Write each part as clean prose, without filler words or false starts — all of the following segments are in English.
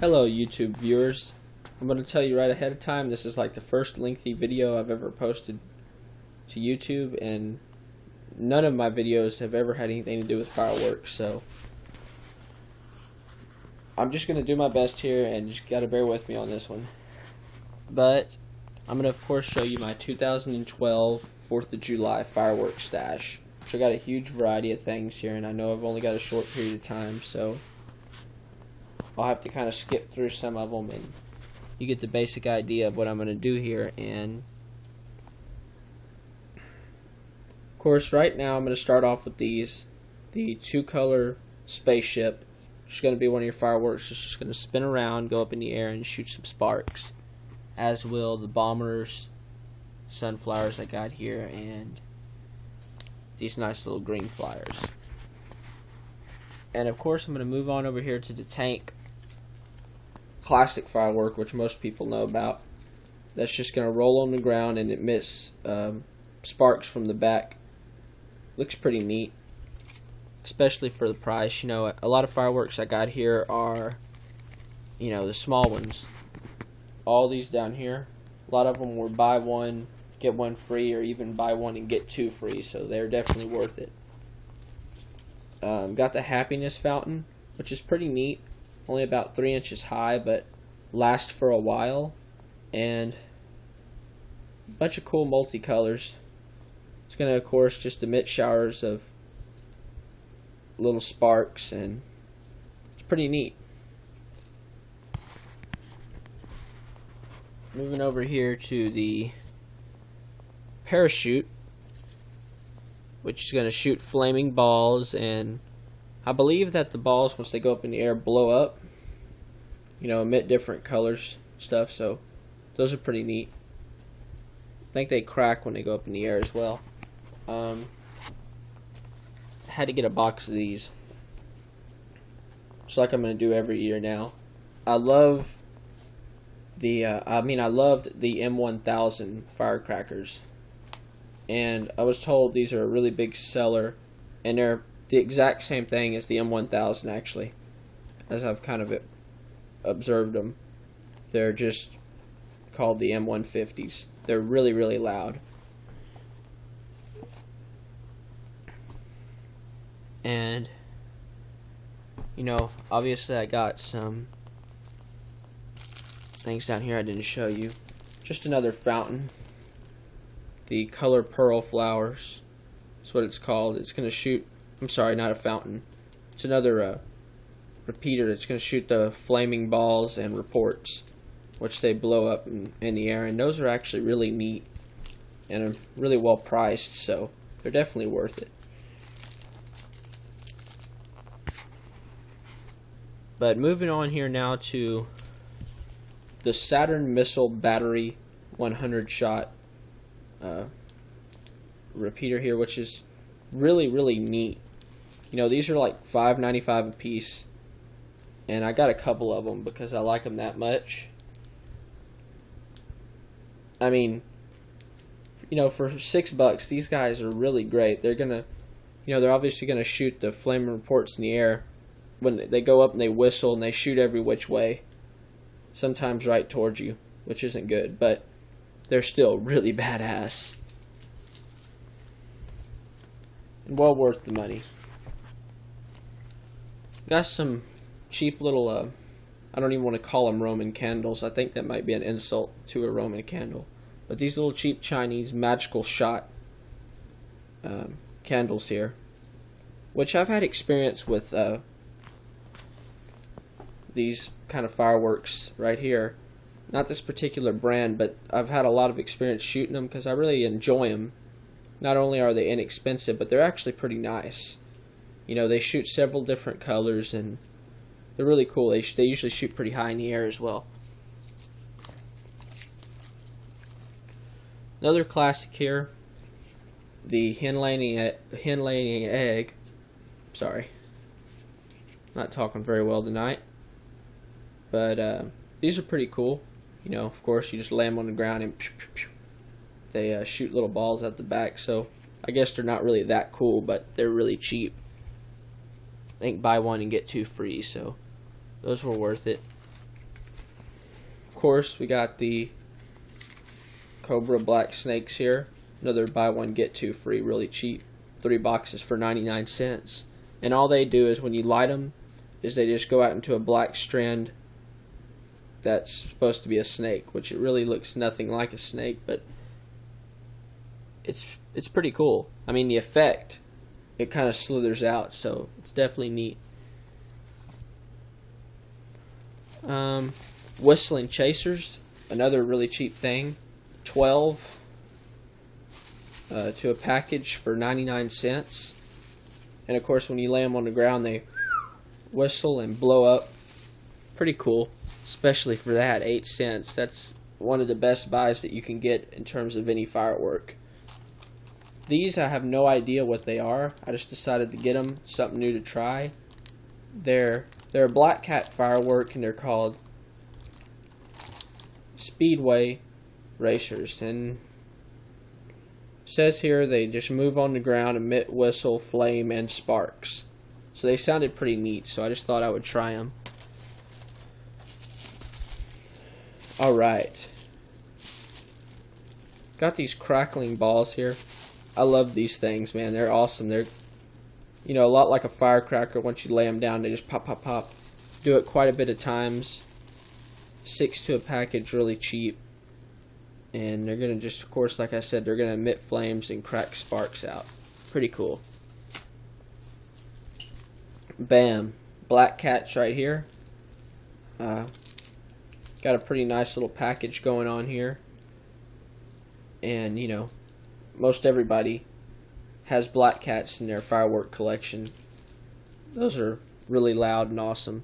Hello YouTube viewers. I'm going to tell you right ahead of time, this is like the first lengthy video I've ever posted to YouTube, and none of my videos have ever had anything to do with fireworks, so I'm just going to do my best here and just got to bear with me on this one. But I'm going to of course show you my 2012 4th of July fireworks stash. So I got a huge variety of things here, and I know I've only got a short period of time, so I'll have to kind of skip through some of them and you get the basic idea of what I'm going to do here. And of course right now I'm going to start off with these, the two-color spaceship, which is going to be one of your fireworks. It's just going to spin around, go up in the air and shoot some sparks, as will the bombers, sunflowers I got here, and these nice little green flyers. And of course I'm going to move on over here to the tank classic firework, which most people know about. That's just going to roll on the ground and emit sparks from the back. Looks pretty neat, especially for the price. You know, a lot of fireworks I got here are, you know, the small ones. All these down here, a lot of them were buy one get one free, or even buy one and get two free, so they're definitely worth it. Got the happiness fountain, which is pretty neat. Only about 3 inches high, but lasts for a while, and a bunch of cool multicolors. It's going to, of course, just emit showers of little sparks, and it's pretty neat. Moving over here to the parachute, which is going to shoot flaming balls, and I believe that the balls, once they go up in the air, blow up, you know, emit different colors stuff, so those are pretty neat. I think they crack when they go up in the air as well. Had to get a box of these, just like I'm going to do every year now. I love the I loved the M1000 firecrackers, and I was told these are a really big seller, and they're the exact same thing as the M1000 actually, as I've kind of observed them. They're just called the M150s. They're really, really loud. And, you know, obviously I got some things down here I didn't show you. Just another fountain. The color pearl flowers. That's what it's called. It's going to shoot, I'm sorry, not a fountain. It's another repeater that's going to shoot the flaming balls and reports, which they blow up in the air. And those are actually really neat and are really well priced, so they're definitely worth it. But moving on here now to the Saturn missile battery 100 shot repeater here, which is really, really neat. You know, these are like $5.95 a piece, and I got a couple of them because I like them that much. I mean, you know, for $6, these guys are really great. They're gonna, you know, they're obviously gonna shoot the flame reports in the air when they go up, and they whistle and they shoot every which way, sometimes right towards you, which isn't good, but they're still really badass and well worth the money. Got some cheap little, I don't even want to call them Roman candles. I think that might be an insult to a Roman candle. But these little cheap Chinese magical shot candles here, which I've had experience with these kind of fireworks right here. Not this particular brand, but I've had a lot of experience shooting them because I really enjoy them. Not only are they inexpensive, but they're actually pretty nice. You know, they shoot several different colors, and they're really cool. They usually shoot pretty high in the air as well. Another classic here, the hen laying egg. Sorry, not talking very well tonight. But these are pretty cool. You know, of course, you just lay them on the ground and pew, pew, pew. They shoot little balls out the back. So I guess they're not really that cool, but they're really cheap. I think buy one and get two free, so those were worth it. course, we got the Cobra Black Snakes here. Another buy one get two free, really cheap. 3 boxes for 99 cents. And all they do is when you light them, is they just go out into a black strand that's supposed to be a snake, which it really looks nothing like a snake, but it's pretty cool. I mean, the effect, it kind of slithers out, so it's definitely neat. Whistling chasers, another really cheap thing. 12 to a package for 99 cents. And of course, when you lay them on the ground, they whistle and blow up. Pretty cool, especially for that, 8 cents. That's one of the best buys that you can get in terms of any firework. These, I have no idea what they are. I just decided to get them, something new to try. They're a Black Cat firework, and they're called Speedway Racers. And it says here they just move on the ground, emit whistle, flame, and sparks. So they sounded pretty neat, so I just thought I would try them. Alright. Got these crackling balls here. I love these things, man. They're awesome. They're, you know, a lot like a firecracker. Once you lay them down, they just pop, pop, pop. Do it quite a bit of times. 6 to a package, really cheap. And they're going to just, of course, like I said, they're going to emit flames and crack sparks out. Pretty cool. Bam. Black Cats right here. Got a pretty nice little package going on here. And, you know, most everybody has Black Cats in their firework collection. Those are really loud and awesome.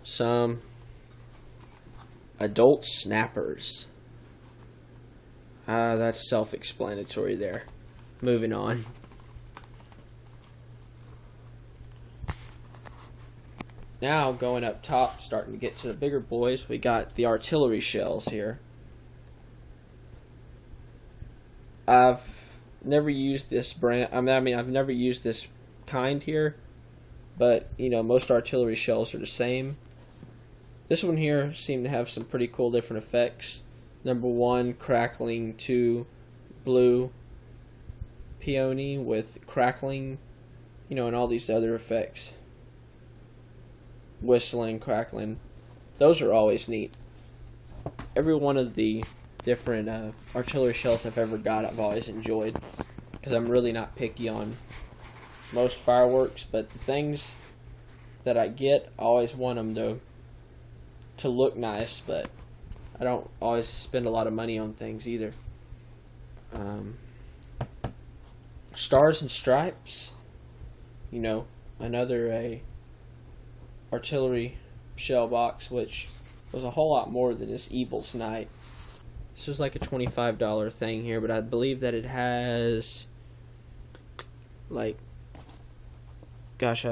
Some adult snappers. That's self-explanatory there. Moving on. Now, going up top, starting to get to the bigger boys, we got the artillery shells here. I've never used this brand. I mean, I've never used this kind here, but you know, most artillery shells are the same. This one here seemed to have some pretty cool different effects. Number 1, crackling. 2, blue peony with crackling, you know, and all these other effects. Whistling, crackling. Those are always neat. Every one of the different artillery shells I've ever got, I've always enjoyed, because I'm really not picky on most fireworks, but the things that I get, I always want them to look nice, but I don't always spend a lot of money on things either. Stars and Stripes, you know, another artillery shell box, which was a whole lot more than this Evil's Night. This was like a $25 thing here, but I believe that it has like, gosh,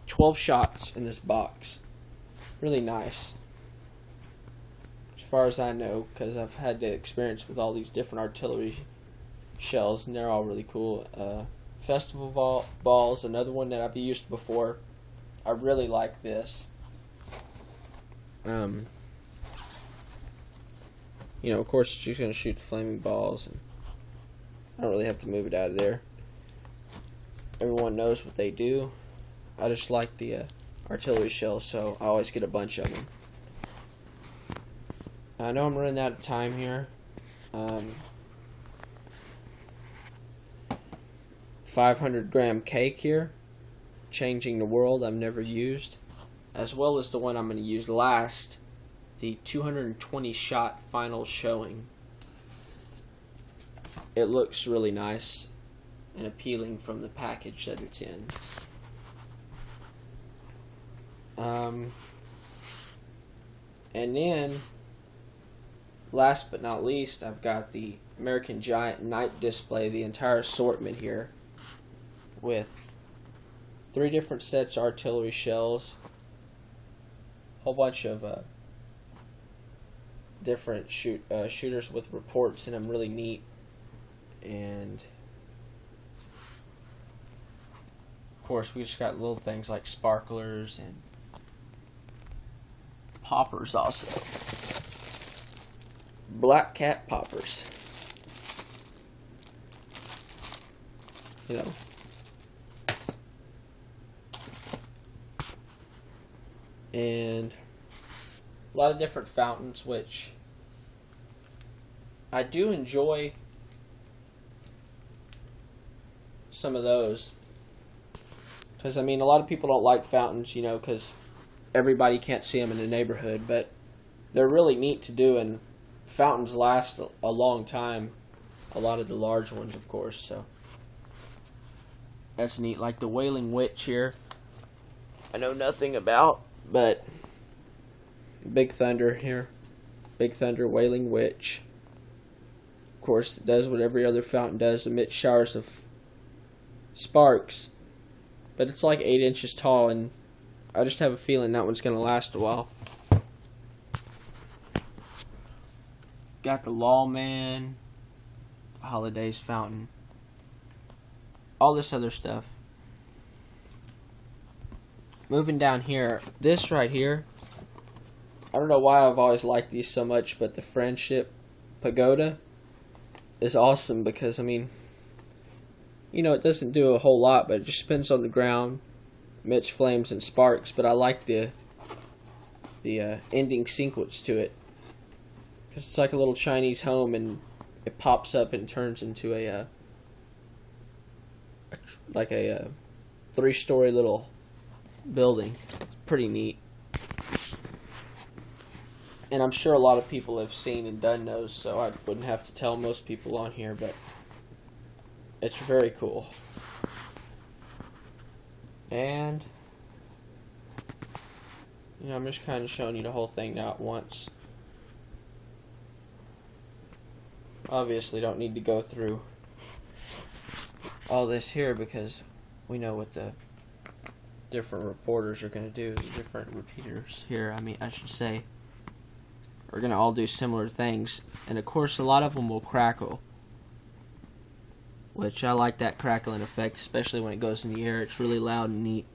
12 shots in this box. Really nice, as far as I know, because I've had the experience with all these different artillery shells, and they're all really cool. Festival balls, another one that I've used before. I really like this. You know, of course, she's going to shoot the flaming balls, and I don't really have to move it out of there. Everyone knows what they do. I just like the artillery shells, so I always get a bunch of them. I know I'm running out of time here. 500-gram cake here. Changing the World, I've never used, as well as the one I'm going to use last, the 220 shot final showing. It looks really nice and appealing from the package that it's in. And then, last but not least, I've got the American Giant Night Display, the entire assortment here, with 3 different sets of artillery shells, a whole bunch of different shooters with reports in them, really neat, and of course we just got little things like sparklers and poppers also. Black cat poppers. You know. And a lot of different fountains, which I do enjoy some of those. Because, I mean, a lot of people don't like fountains, you know, because everybody can't see them in the neighborhood, but they're really neat to do, and fountains last a long time. A lot of the large ones, of course, so that's neat. Like the Wailing Witch here, I know nothing about, but Big Thunder here. Big Thunder, Wailing Witch. Of course, it does what every other fountain does, emits showers of sparks. But it's like 8 inches tall, and I just have a feeling that one's going to last a while. Got the Lawman, Holidays Fountain, all this other stuff. Moving down here, this right here, I don't know why I've always liked these so much, but the Friendship Pagoda is awesome because, I mean, you know, it doesn't do a whole lot, but it just spins on the ground, emits flames and sparks, but I like the ending sequence to it. Because it's like a little Chinese home, and it pops up and turns into a 3-story little building. It's pretty neat. And I'm sure a lot of people have seen and done those, so I wouldn't have to tell most people on here, but it's very cool. And, you know, I'm just kind of showing you the whole thing now at once. Obviously don't need to go through all this here because we know what the different reporters are going to do. The different repeaters here, I should say, are going to all do similar things. And of course a lot of them will crackle, which I like that crackling effect, especially when it goes in the air. It's really loud and neat.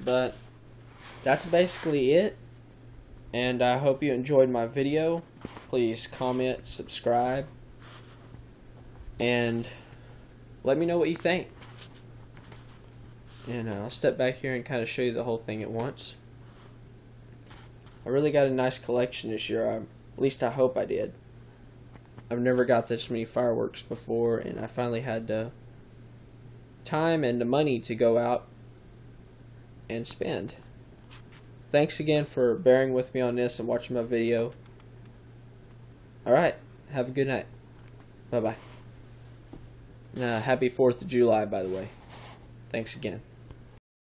But that's basically it, and I hope you enjoyed my video. Please comment, subscribe, and let me know what you think. And I'll step back here and kind of show you the whole thing at once. I really got a nice collection this year. At least I hope I did. I've never got this many fireworks before, and I finally had the time and the money to go out and spend. Thanks again for bearing with me on this and watching my video. Alright, have a good night. Bye-bye. Happy 4th of July, by the way. Thanks again.